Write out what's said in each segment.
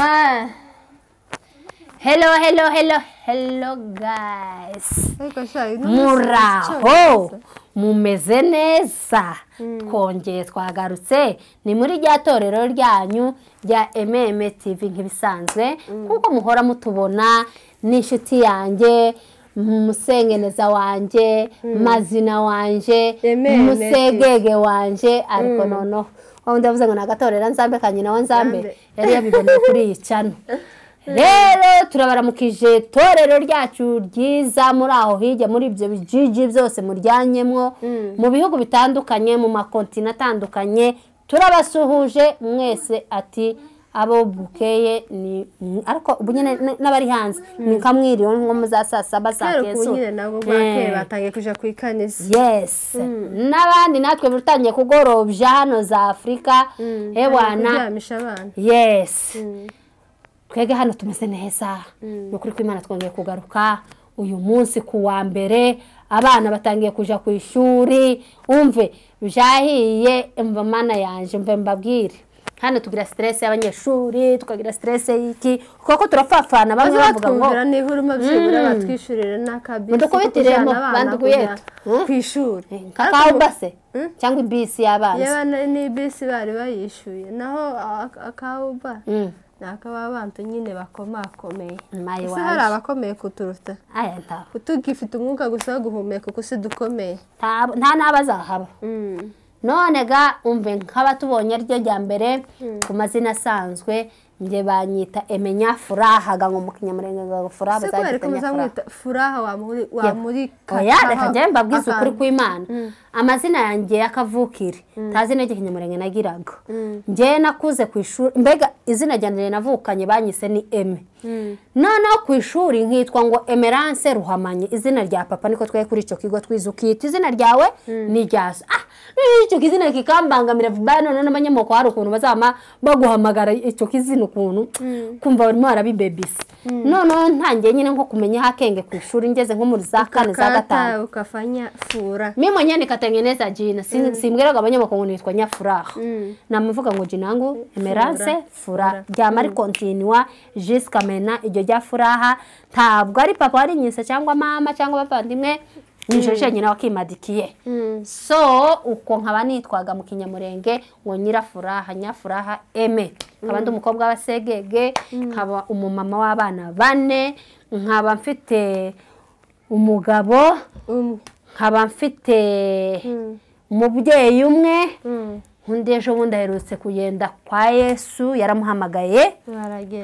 Ah. Hello guys. Muraho. Mumeze neza. Twongeye twagarutse ni muri rya torero ryanyu rya MMTV nk'ibisanzwe kuko muhora mutubona n'inshuti yanjye musengeneza wanje mazina wanje musegege wanje ariko nono ndavuze ngo nagatorera nzambe kanyina wa nzambe yari yabiboneye kuri iyi channel. Rero turabaramukije torero ryacu ryiza muri aho hirya muri ibyo bijiji byose muryanyemwo mu bihugu bitandukanye mu makontina atandukanye turabasuhuje mwese ati abo bukeye ni ariko ubunyene n'abari hanze ni kamwiriyo nko muzasasa basakeso nyine nabo bwake batangiye kuja kwikanisa. Yes. Nabandi natwe butangiye kugorobya hano za Afrika ewana kuryamisha abana. Yes. Twege hano tumeze neza n'ukuri kw'Imana twongeye kugaruka uyu munsi ku wa mbere abana batangiye kuja ku ishuri umve byahiye imva mana yanje mve mbabwire hano tugira stress y'abanyeshuri tukagira stress y'iki kuko turafafana bamwe bavuga ngo ni huruma byibura batwishurire n'akabisi mudukubitiremo banduguye ku ishuri kakao base cyangwa ibisi y'abana yaba ni bisi bari bayishuye naho akauba nakaba bantu nyine bakomakomeye ese hari abakomeye kuturuta aya nta kutugifite umwuka gusa guhumeka kuko dukomeye nta nabazahaba none ga umve nk'abatubonye ryo rya mbere ku mazina asanzwe nge banyita emenya furaha ga ngo mukinyamurenge ga furaha bazagita furaha wa muri oya reka nje mbabwiza ukuri kw'Imana amazina yanjye yakavukire tazi nege kinyamurenge nagiraga nje nakuze ku ishuri mbega izina ryanjye navukanye banyise ni Eme none ku ishuri nkitwa ngo Emerance Ruhamanye izina rya papa niko twaye kuri ico kigo twizukita izina ryawe ni ryaso icyo kizina kikambangamira vibano none abanyamoko hari ukuntu bazama baguhamagara icyo kizina ukuntu kumva barimo arabibebisi none ntangiye nyine nko kumenya hakenge ku ishuri ngeze nko muri za kane za gatanu ukafanya fura mimi nyane katengeneza jina simbwiraga abanyamoko ngo nitwa Nyafuraha namuvuga ngo jinangu Emerance Furaha ryamari continua jusqu'à maintenant iryo rya Furaha ntabwo ari papa ari nyisa cyangwa mama cyangwa bavandimwe nishoje nyina wakimadikiye so uko nkaba nitwaga mu kinyamurenge ngo Nyirafuraha Nyafuraha Eme nkaba umukobwa w'abasegege nkaba umumama w'abana 4 nkaba mfite umugabo nkaba mfite umubyeyi umwe nkundejo bundi aherutse kugenda kwa Yesu yaramuhamagaye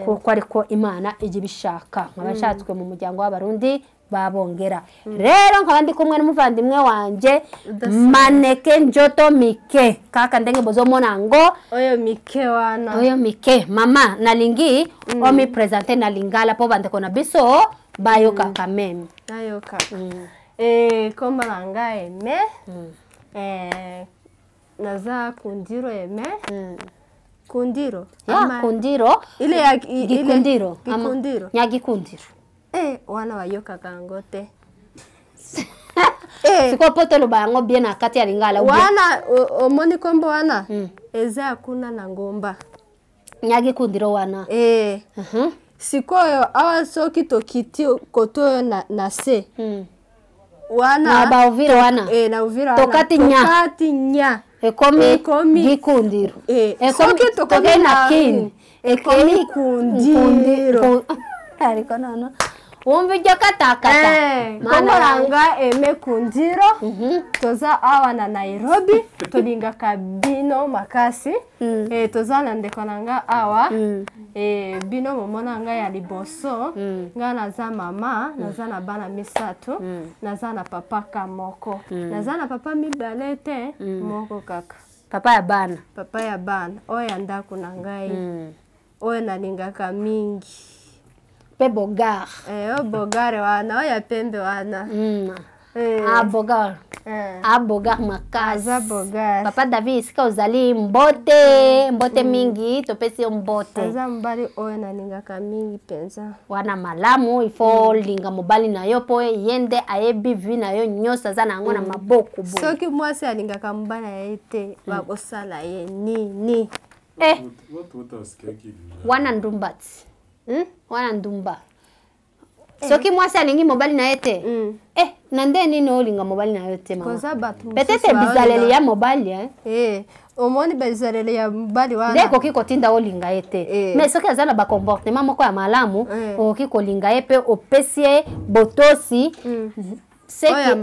kuko ariko Imana ije bishaka nkabashatswe mu muryango w'abarundi babongera rero nkaba ndi kumwe n'umuvandimwe wanje Maneke Njoto Mike kaka ndenge bozo monango oyo Mike mama nalingi omi presenter na lingala po bande kona biso bayo kaka meme ayo kaka koma langa Eme naza Kundiro Eme Kundiro ya Kundiro ile ya Gikundiro Nyagikundiro wana wayoka kangote siko poto lubango bien akati ya lingala wana omoni kombo wana eza kuna na ngomba Nyagikundiro wana siko awa soki tokiti koto na se wana na bauvira wana na uvira tokati nya ekomi Gikundiro soki tokomi na kin ekomi Kundiro ariko nono wumva iryo katakata komoranga Eme Kundiro toza awa na Nairobi tolinga kabino makasi toza na ndekonanga awa bino momonanga ya liboso nga naza mama naza na bana misatu naza na papa kamoko naza na papa mibale te moko kaka papa ya bana oya ndako na ngai oya nalingaka mingi pe bogar bogare wana oya pembe wana abogar makaza bogar papa David sika uzali mbote mingi topesi mbote aza mbali oya nalingaka mingi penza wana malamu ifo linga mobali na yo po yende ayebi vi na yo nyosa za na ngona maboko bo soki mwasi alingaka mbana yete bakosala ye ni wana ndumbati wana ndumba soki mwasi alingi mobali na ete nande nini olinga mobali na yote mama peut-être bizaleli ya mobali omoni bizaleli ya mobali wana ndeko kiko tinda olinga ete mais soki azana ba comportement moko ya malamu okiko linga epe opesie botosi oya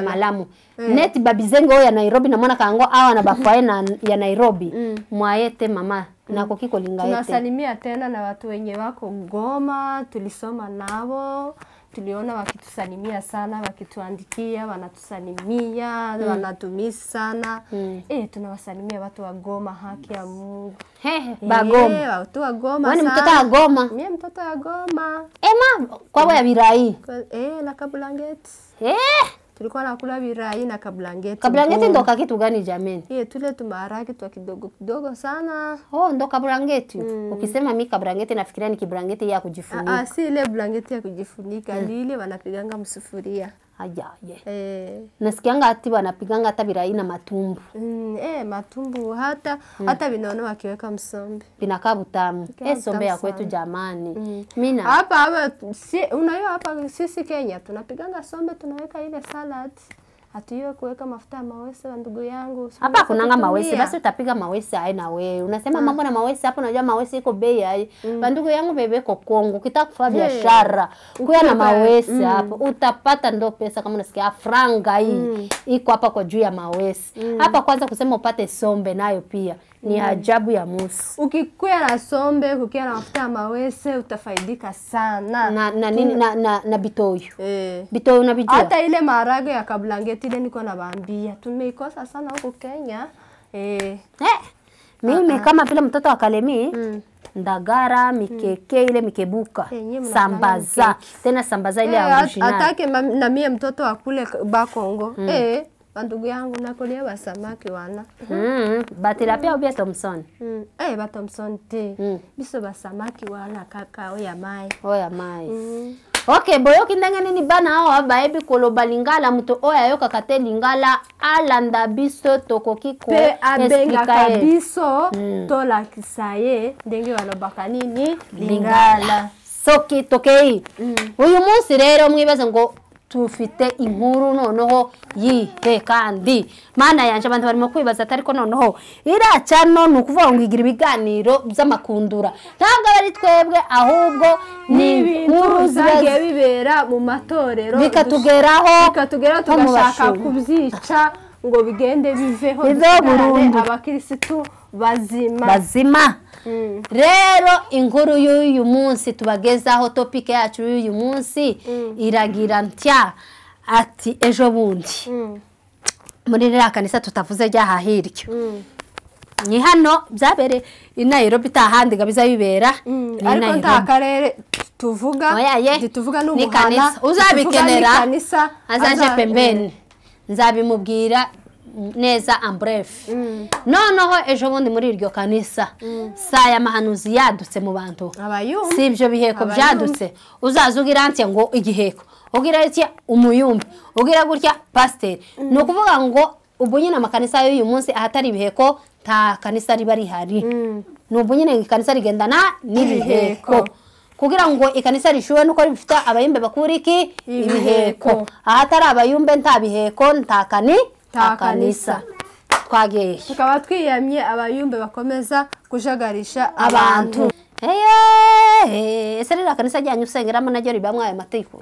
malamu net babizengo oya Nairobi na mwana kango awa na bafaye na ya Nairobi mwaete mama nako kiko linga ete tunasalimia tena na watu wenye wako Goma tulisoma nao tuliona wakitusalimia sana wakituandikia wanatusalimia wanatumisi sana tunawasalimia watu wa Goma haki ya Mungu Bagoma watu wa Goma sana mtoto wa Goma mimi mtoto wa Goma kwa ya birai na Kabulangeti tulikuwa nakula birai na Kabulangeti. Kabulangeti ndo kitu gani jameni? Tule tumaharage tu kidogo kidogo sana. Ndo Kabulangeti. Ukisema mimi Kabulangeti nafikiria ni kibrangeti ya kujifunika. Si ile blanketi ya kujifunika, ni ile wanapiganga msufuria. Nasikianga ati wanapiganga hata birai na matumbu. Matumbu hata vinaona wakiweka msombe. Binakaa butamu. Sombe ya kwetu jamani. Mina. Hapa unajua hapa sisi Kenya tunapiganga sombe tunaweka ile salad. Hatuyo kuweka mafuta ya mawese wa ndugu yangu. Hapa kunanga mawese, basi utapiga mawese aina wewe. Unasema mambo na mawese hapo unajua mawese iko bei hai. Ndugu yangu bebe ko Kongo, ukitaka kufanya biashara, kuya na mawese hapo, utapata ndo pesa kama unasikia franga hii. Iko hapa kwa juu ya mawese. Hapa kwanza kusema upate sombe nayo pia ni ajabu ya Musa. Ukikuya na sombe, ukiya na mafuta ya mawese utafaidika sana. Na nini na bitoyo. Bitoyo na bitoyo. Hata ile maharage ya Kabulangeti ile niko nawaambia tumeikosa sana huko Kenya. Mimi kama vile mtoto wa Kalemi ndagara mikeke ile mikebuka sambaza tena sambaza ile original. Atake na mie mtoto wa kule Bakongo. Ndugu yangu nakolia wa samaki wana. Batira pia ubia Thompson. Ba Thompson te. Biso ba samaki wana kaka oya mai. Okay, boyo kindanga nini bana hao baebi koloba lingala mto oya yoka kate lingala alanda biso tokoki ko abenga kabiso tola kisaye ndenge walobaka nini lingala. Soki tokei. Uyu munsi rero mwibaza ngo tufite inkuru noneho yihe kandi mana yanje abantu barimo kwibaza atariko noneho iracano nukuvuga ngo igira ibiganiro by'amakundura ntabwo bari twebwe ahubwo ni inkuru zagiye bibera mu matorero bikatugeraho tugashaka kubyica ngo bigende biveho abakirisitu bazima. Rero inkuru y'uyu munsi tubagezaho topic yacu y'uyu munsi iragira ntya ati ejo bundi muri rya kanisa tutavuze ryaha hiryo ni hano byabere i Nairobi tahandi gabiza bibera ariko nta karere tuvuga tuvuga n'umuhana uzabikenera azaje pembeni nzabimubwira neza ambref noneho ejo bundi muri iryo kanisa saya mahanuzi yadutse mu bantu sibyo biheko byadutse uzazugira anti ngo igiheko ugira iki umuyumbi ugira gutya pastor no kuvuga ngo ubu nyine amakanisa y'uyu munsi ahatari ibiheko ta kanisa riba rihari n'ubu nyine kanisa rigendana n'ibiheko kugira ngo ikanisa rishuwe nuko rifite abayimbe bakuriki ibiheko ahatari abayumbe nta biheko nta kanisa twageye tukaba twiyamye abayumbe bakomeza kujagarisha abantu ese rira kanisa ryanyu usengeramo naryo ribamwe aya mateko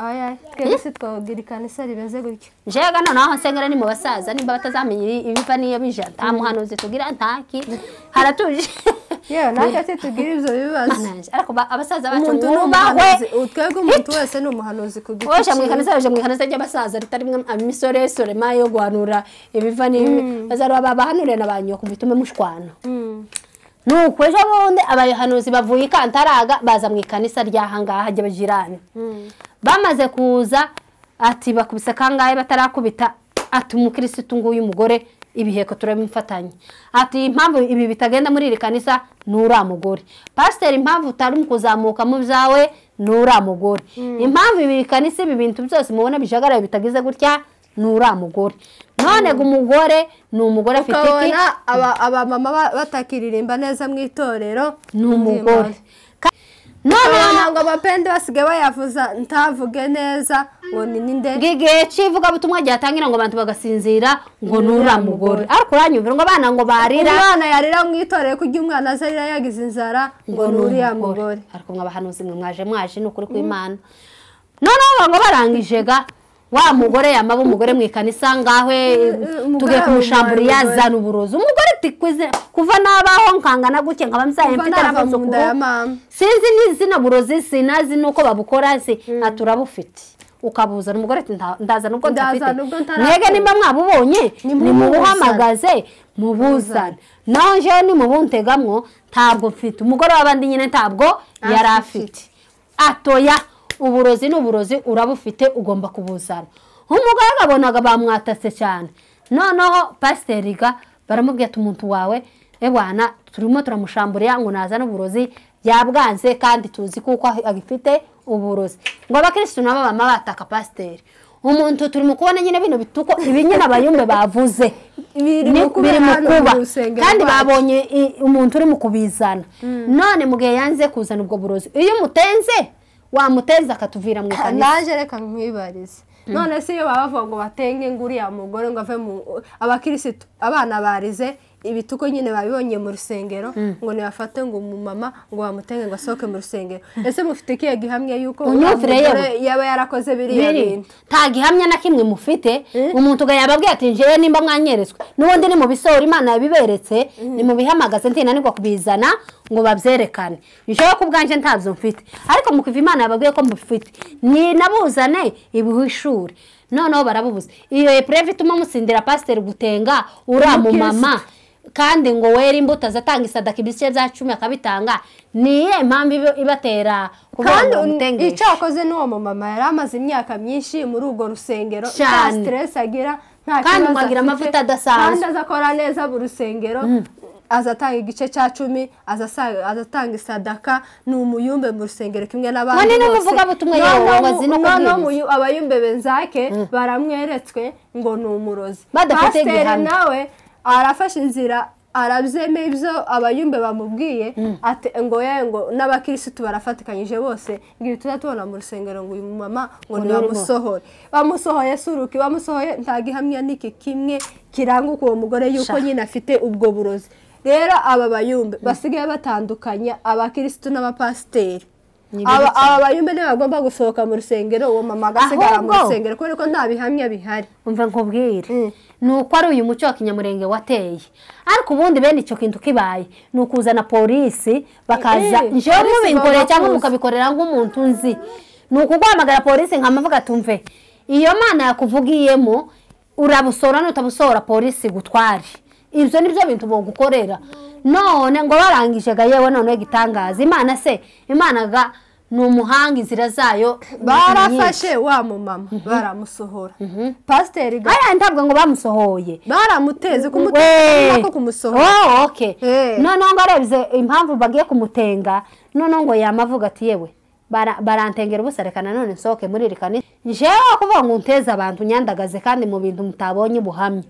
twese twogira ikanisa rimeze gutyo njega naho nsengera ni mu basaza nimba batazamenye ibiva niyo bija nta muhanuzi tugira ntaki haratuje nakati tugira ivyo bibazo ariko abasaza bacu twebwe umuntu wese ni umuhanuzi kugiti oje mu kanisa ry'abasaza ritarimwe amisoresore mayo guhanura ibiva ni bazaro babahanure nabanyo kumvitume mushwana nuko ejo bundi abahanuzi bavuye ikantaraga baza mu ikanisa ryahangaha ry'abajirani bamaze kuza ati bakubise kangaye batarakubita ati umukristo nguyu umugore ibiheko turabimfatanye ati impamvu ibi bitagenda muri iri kanisa nura mugore pastor impamvu utari mukuzamuka mu byawe nura mugore impamvu ibi kanisa ibi bintu byose mubona bijagaraye bitagize gutya nura mugore none umugore ni umugore afite iki ukabona aba mama batakiririmba neza mu itorero ni umugore none ngo abapende basigaye bayavuza ntavuge neza ngo ni ninde gigihe civuga butumwa ryatangira ngo abantu bagasinzira ngo nura mugore ariko uranyumvira ngo abana ngo barira umwana yarira mu itorero kurya umwana azarira yagize inzara ngo nuriya mugore ariko mwabahanuzi mwe mwaje n'ukuri kw'Imana none ngo barangije ga wa mugore yamaba umugore mu ikanisa ngahwe tugiye kumushambura yazana uburozi umugore tikwize kuva nabaho nkangana guke nkaba mzaye mfite n'abazukuru sinzi n'izina burozi sinazi nuko babukora se aturabufite ukabuzana umugore ati ndaza nubwo ndafite mwege nimba mwabubonye ni mubuhamagaze mubuzana nanje ni mubuntegamwo ntabwo mfite umugore w'abandi nyine ntabwo yari afite atoya uburozi n'uburozi urabufite ugomba kubuzana umugore agabonaga bamwatase cyane noneho pasteriga baramubwiye ati umuntu wawe ebwana turimo turamushambura ngo nazana uburozi yabwanze kandi tuzi kuko agifite uburozi ngo abakristo nabo bama bataka pasteri umuntu turimo kubona nyine bino bituko ibinyine abayumbe bavuze biri mukuba kandi babonye umuntu uri mu kubizana none mugihe yanze kuzana ubwo burozi iyo mutenze wamuteza akatuvira mu ikanisa naje reka nkwibarize none se iyo bavuga ngo batenge nguriya mugore ngo ave mu abakristo abana barize ibituko nyine babibonye mu rusengero ngo nibafate ngo umumama ngo bamutenge ngo asohoke mu rusengero ese mufite kiye gihamye yuko umugore yaba yarakoze biriya bintu nta gihamya na kimwe mufite umuntu gayababwiye ati njewe nimba mwanyeretswe n'ubundi ni mu bisoro Imana yabiberetse ni mu bihamagaze ntinanirwa kubizana ngo babyerekane bishoboye ko ubwanje ntabyo mfite ariko mukiva Imana yababwiye ko mufite ni nabuzane ibuhishuri noneho barabubuze iyo epreve ituma musindira pasteur gutenga uramu mama kandi ngo wera imbuto azatanga isadaka ibice bya 10 akabitanga niye mpamvu ibatera kandi umutengesha icyakoze n'uwo mama yari amaze imyaka myinshi muri ugo rusengero nta stress agira nta kandi mwagira amavuta adasanzwe kandi azakora neza mu rusengero azatanga igice cya 10 azatanga isadaka n'umuyumbe mu rusengero kimwe n'abandi bose none n'umuvuga butumwe yawe wazi no kubwiriza abayumbe benzake baramweretswe ngo ni umurozi badafite gihamya nawe arafashe inzira arabyeme ibyo abayumbe bamubwiye ate ngo ngo n'abakirisitu barafatikanyije bose ngiye tuzatubona mu rusengero ngo uyu mama ngo ni bamusohoye suruki bamusohoye nta gihamya niki kimwe kiranguka uwo mugore yuko nyine afite ubwo burozi rero aba bayumbe basigaye batandukanya abakirisitu n'abapasiteri aba bayumbe ne bagomba gusohoka mu rusengero uwo mama agasigara mu rusengero kuko nta bihamya bihari umva nkubwire nuko ari uyu muco wa kinyamurenge wateye ariko ubundi bene icyo kintu kibaye nukuzana polisi bakaza njewe mubinkoreye cyangwa mukabikorera nk'umuntu nzi nukuguhamagara polisi nkamavuga tumve iyo Mana yakuvugiyemo urabusora nutabusora polisi gutware ibyo nibyo bintu bo gukorera none ngo barangije ga yewe none gitangaza Imana se Imana ga numuhanga inzira zayo barafashe wa mumama baramusohora pasteur ga aya ntabwo ngo bamusohoye baramuteze kumuteza ko kumusohora okay none ngo arebye impamvu bagiye kumutenga none ngo yamavuga ati yewe barantengera ubusarekana none nsoke muri rikani jewe kuvuga ngo unteze abantu nyandagaze kandi mu bintu mutabonye buhamye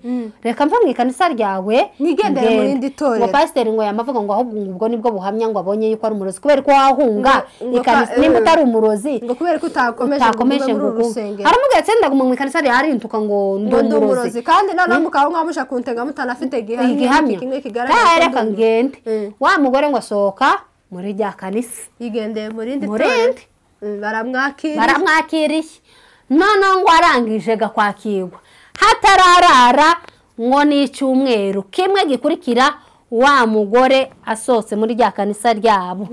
reka mva mu ikanisa ryawe nigendere muri ndi torero ngo pasteur ngo yamavuga ngo ahubwo ubwo nibwo buhamya ngo abonye yuko ari umurozi kubera ko wahunga ikanisa nimba utari umurozi ngo kubera ko utakomeje ngo rusengero haramubwiye tsendaga mu ikanisa ryari ntuka ngo ndo umurozi kandi none mukaho nkamusha kuntenga mutanafite gihamya kimwe kigaragara reka ngende wa mugore ngo asohoka muri rya kanisa igendeye muri ndi torero baramwakiriye none ngo arangije gakwakirwa hatararara ngo ni icyumweru kimwe gikurikira wa mugore asohotse muri rya kanisa ryabo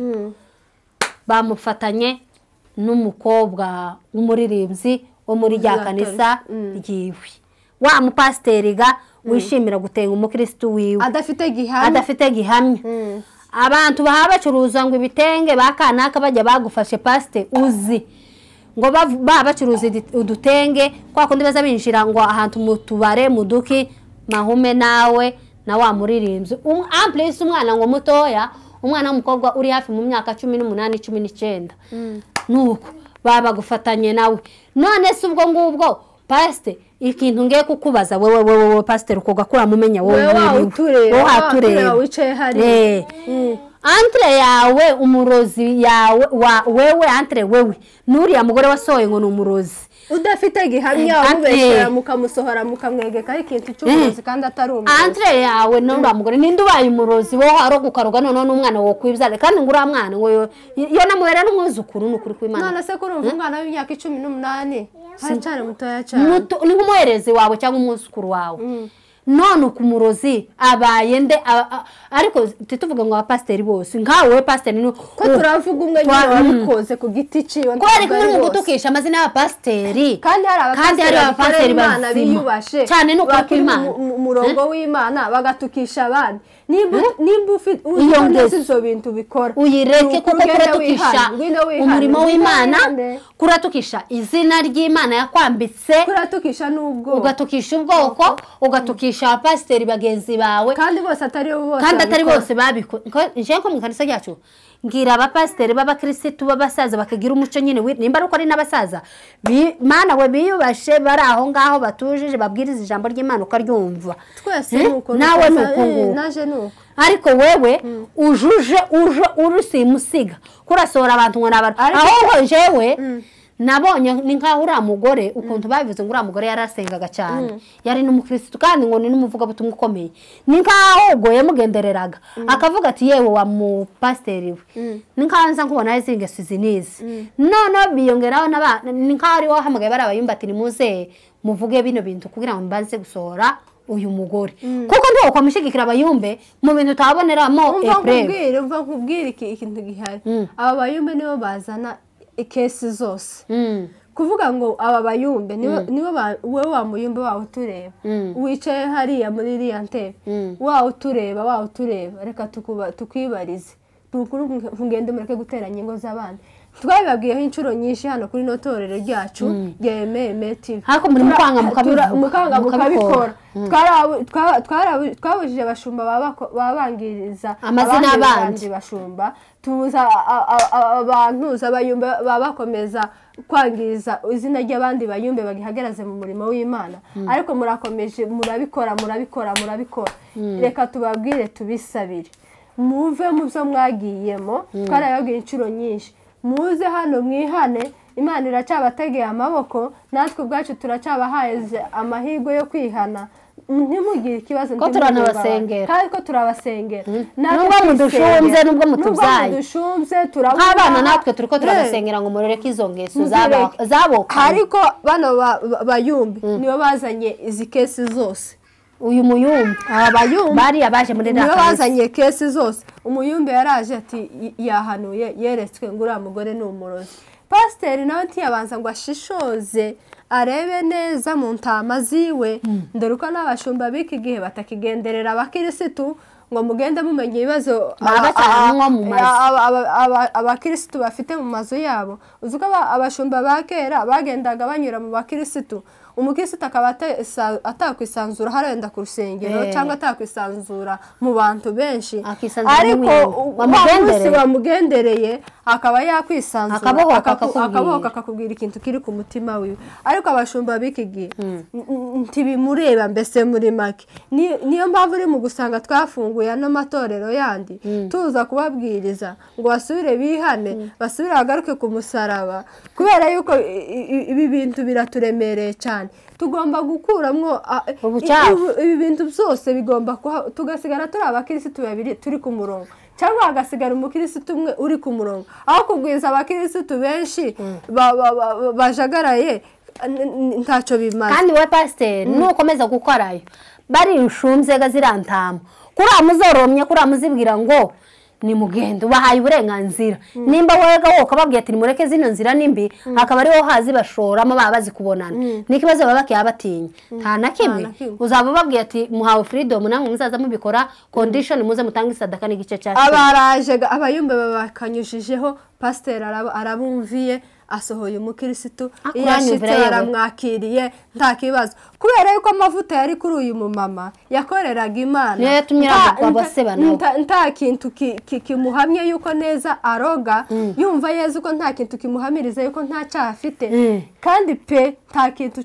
bamufatanye n'umukobwa w'umuririmbyi wo muri rya kanisa ryiwe wa mupasiteri ga wishimira gutenga umukristo wiwe adafite gihamya abantu baha bacuruza ngo ibitenge bakanaka bajya bagufashe pasite uzi ngo bacuruza udutenge kwa kundi baza binjira ngo ahantu mu tubare mu duki mahume nawe na wa muririmbyi amplisi umwana ngo mutoya umwana w'umukobwa uri hafi mu myaka 18 19 nuko baba gufatanye nawe none se ubwo ngubwo pastor ikintu ngiye kukubaza wewe pastor ukogakura mumenya wowe watureba wicaye hari entre yawe umurozi yawe wewe entre wewe nuriya mugore wasohoye ngo numurozi udafite gihamya ubeshera mukamusohora mukamwegeka ikintu cy'umurozi kandi atari umurozi entre yawe nuriya mugore ninde ubaye umurozi wo haro gukaruga none n'umwana wo kwibyara kandi ngura mwana ngo yo namuhera n'umwuzukuru n'ukuri kw'Imana none se kuri umwana w'imyaka 18 hari cyane mutoya cyane ni nk'umuherezi wawe cyangwa umwuzukuru wawe none ukumurozi abaye nde ariko tuvuga ngo abapasteri bose nkawe pastor ni ko turavuga umwe nyine wabikoze ku giti ciwe ko ari kumwe gutukisha amazina y'abapasteri kandi hari abapasteri biyubashe cyane no kwa Imana umurongo w'Imana bagatukisha abandi nimba ufite uzo bintu bikora uyireke kuko kuratukisha umurimo w'Imana kuratukisha izina ry'Imana yakwambitse kuratukisha n'ubwo ugatukisha ubwoko ugatukisha abapasteri bagenzi bawe kandi atari bose babiko nje ko mu kanisa ryacu ngira abapasteri b'abakristo b'abasaza bakagira umuco nyine nimba ari uko ari n'abasaza Mana we biyubashe bari aho ngaho batujije babwiriza ijambo ry'Imana ukaryumva twese nuko nawe nuko naje nuko ariko wewe uje urusimusiga kurasora abantu ngo nabantu aho jewe nabonye ni nkaho uri mugore ukuntu babivuze ngo uri mugore yarasengaga cyane yari n'umukristo kandi ngo ni n'umuvuga butumwa ukomeye ni nkaho ugoye mugendereraga akavuga ati yewe wa mu pastor we ni nkanza nkubona izinge sizinizi none biyongeraho ni nkaho ari wahamagaye barabayumba ati nimuze muvuge bino bintu kugira ngo mbanze gusohora uyu mugore kuko ndo kwamushigikira abayumbe mu bintu taboneramo epreve umva nkubwira ikintu gihari aba bayumbe nibo bazana ikesi zose kuvuga ngo aba bayumbe nibo wewe wa muyumbe wawe tureba wicaye hariya muri iriya ntebe wawe tureba reka tukwibarize tukuru ngende mureke guteranya ingo z'abandi twabibabwiyeho inshuro nyinshi hano kuri no torero ryacu YMM TV hako muri mukabikora twabujije abashumba babangiriza amazina y'abandi bashumba tubuza abantu z'abayumbe babakomeza kwangiriza izina ry'abandi bayumbe bagihageraze mu murimo w'Imana ariko murakomeje murabikora reka tubabwire tubisabire muve mu byo mwagiyemo twarababwiye inshuro nyinshi muze hano mwihane Imana iracabategeye amaboko natwe ubwacu turacabahaye amahirwe yo kwihana ntimugire ikibazo ko turanabasengera kandi ko turabasengera nubwo mudushumze nubwo mutubyaye nk'abana natwe turiko turabasengera ngo murereke izo ngeso zaboka ariko bano bayumbi nibo bazanye izi kesi zose uyu muyumbi abayumbi bari abaje muri nibo bazanye kesi zose umuyumbi yaraje ati yahanuye yeretswe ngo uriya mugore ni umurozi pasiteri nawe ntiyabanza ngo ashishoze arebe neza mu ntama ziwe dore uko n'abashumba b'iki gihe batakigenderera abakirisitu ngo mugende mumenye ibibazo abakirisitu bafite mu mazu yabo uzi ko abashumba ba kera bagendaga banyura mu bakirisitu umukirisitu akaba atakwisanzura harenda ku rusengero cyangwa atakwisanzura mu bantu benshi ariko umunsi wamugendereye akaba yakwisanzura akabohoka akakubwira ikintu kiri ku mutima wiwe ariko abashumba b'iki gihe ntibimureba mbese muri make niyo mpamvu uri mu gusanga twafunguye ano matorero yandi tuza kubabwiriza ngo basubire bihane basubire bagaruke ku musaraba kubera yuko ibi bintu biraturemereye cyane tugomba gukuramwo ibi bintu byose bigomba tugasigara turi abakirisitu babiri turi ku murongo cyangwa hagasigara umukirisitu umwe uri ku murongo aho kugwiza abakirisitu benshi bajagaraye ntacyo bimaze kandi we pasiteri nukomeza gukorayo bari inshumze zirantama kuriya muzoromye kuriya muzibwira ngo ni mugendo bahaye uburenganzira nimba wega wo kababwiye ati nimureke zino nzira nimbi akaba ari ho hazi bashoramo baba bazi kubonana nikibazo baba bakiyabatinya nta nakimwe uzaba babwiye ati muhawe freedom namwe muzaza mubikora condition muze mutanga isadaka n'igice cyacu abaraje abayumbe babakanyushijeho pasiteri arabumviye asohoye umukirisitu iyo Akuranyumvira ashitse yewe. baramwakiriye nta kibazo kubera yuko amavuta yari kuri uyu mumama yakoreraga Imana Niyo yatumye aragwa abaseba nawe. nta kintu kimuhamye yuko neza aroga yumva Yezu ko nta kintu kimuhamiriza yuko nta cyaha afite kandi pe nta kintu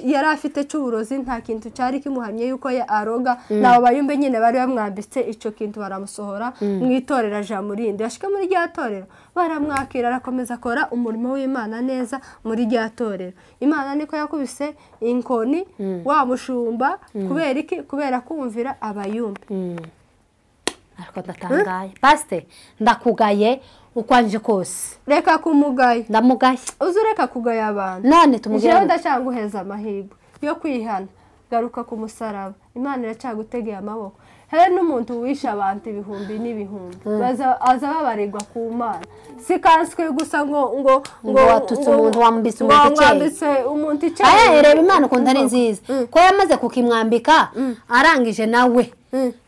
yari afite cy'uburozi nta kintu cyari kimuhamye yuko aroga nabo bayumbe nyine bari bamwambitse icyo kintu baramusohora mu itorero aja murindi ashika muri rya torero baramwakira arakomeza akora umurimo w'Imana neza muri rya torero Imana niko yakubise inkoni wa mushumba kubera iki kubera kumvira abayumbe ariko ndatangaye pasite ndakugaye ukwanje kose reka kumugaya ndamugaye uzureka kugaya abantu none tumugire jewe ndacyanguheza amahirwe yo kwihana garuka ku musaraba Imana iracyagutegeye amaboko hari n'umuntu wisha abantu ibihumbi n'ibihumbi aza babarirwa ku Mana sikanswe gusa ngo watutse umuntu wambitse umuntu icyayi reba Imana ukuntu ari nziza ko yamaze kukimwambika arangije nawe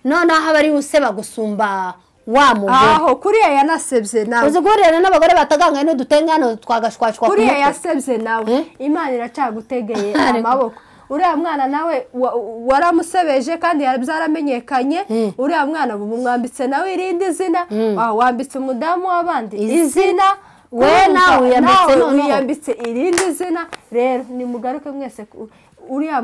noneho aba ari useba gusumba wa mugore aho kuriya yanasebye nawe uzi guhurira n'abagore batagangaye n'udutengano twagashwashwa kuriya yasebye nawe Imana iracyagutegeye amaboko uriya mwana nawe waramusebeje kandi byaramenyekanye uriya mwana bumwambitse nawe irindi zina wambitse umudamu w'abandi izina we nawe yambitse irindi zina rero nimugaruke mwese uriya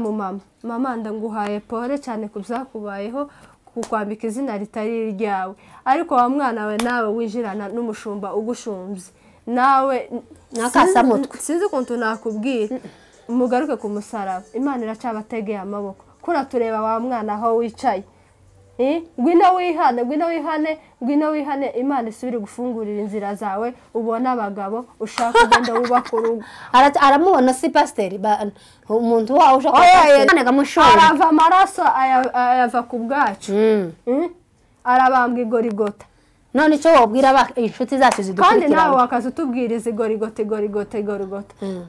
mama ndanguhaye pole cyane ku byakubayeho kukwambika izina ritari ryawe ariko wa mwana we nawe winjirana n'umushumba ugushumbye nawe nakasamutwe sinzi ukuntu nakubwira mugaruke ku musaraba Imana iracyabategeye amaboko kuratureba wa mwana aho wicaye ngwino wihane Imana isubire gufungurira inzira zawe ubona abagabo ushaka ugenda wubaka urugo aramubona si pasiteri umuntu wawe ushaka pasiteri arava amaraso ayava ku bwacu arabambwa igorigota none icyo wabwira inshuti zacu zidukurikirana kandi nawe wakaza utubwiriza igorigota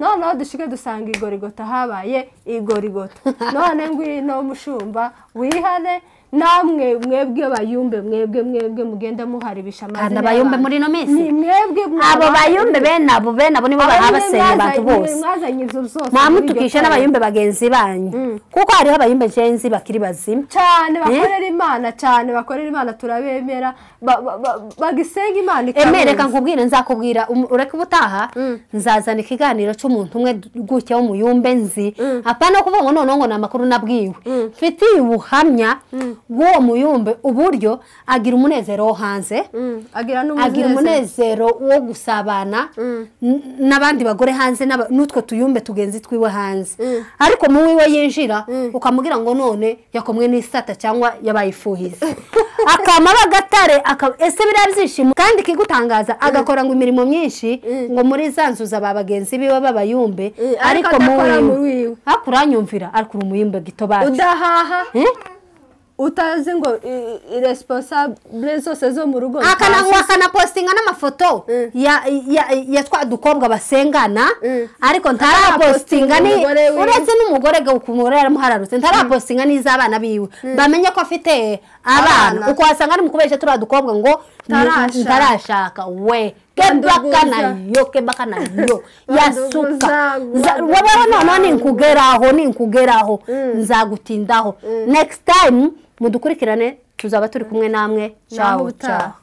noneho dushike dusanga igorigota habaye igorigota none ngwino mushumba wihane namwe mwebwe bayumbe mwebwe mugenda muharibisha amazina kandi abayumbe muri no minsi ni mwebwe abo bayumbe bene abo nibo barabasenya abantu bose mwamutukisha n'abayumbe bagenzi banyu kuko hariho abayumbe jenzi bakiri bazima cyane bakorera Imana turabemera bagisenga Imana reka nkubwire nzakubwira ureke ubutaha nzazana ikiganiro cy'umuntu umwe gutya w'umuyumbe nzi apana kuvuga ngo noneho ngo namakuru nabwiwe mfitiye ubuhamya bw'uwo muyumbe uburyo agira umunezero wo hanze agira umunezero wo gusabana n'abandi bagore hanze n'utwo tuyumbe tugenzi twiwe hanze ariko mu wiwe yinjira ukamubwira ngo none yakomwe n'isata cyangwa yabayifuhiza akama bagatare ese birabyishimo kandi kigutangaza agakora ngo imirimo myinshi ngo muri zanzuza babagenzi biwe babayumbe ariko mu wiwe akuranyumvira ariko umuyumbe gito bacu udahaha utazi ngo iresponsable zose zo mu rugo akana postinga n'amafoto ya twa dukobwa basengana ariko ntarapostinga ni uretse n'umugore kumugore yaramuhararutse ntarapostinga n'izabana biwe bamenye ko afite abana uko wasanga ari mukubesha turi dukobwa ngo ntarashaka we kebakana yo yasuka wowe noneho ninkugeraho nzagutindaho next time mudukurikirane tuzaba turi kumwe namwe ciao ciao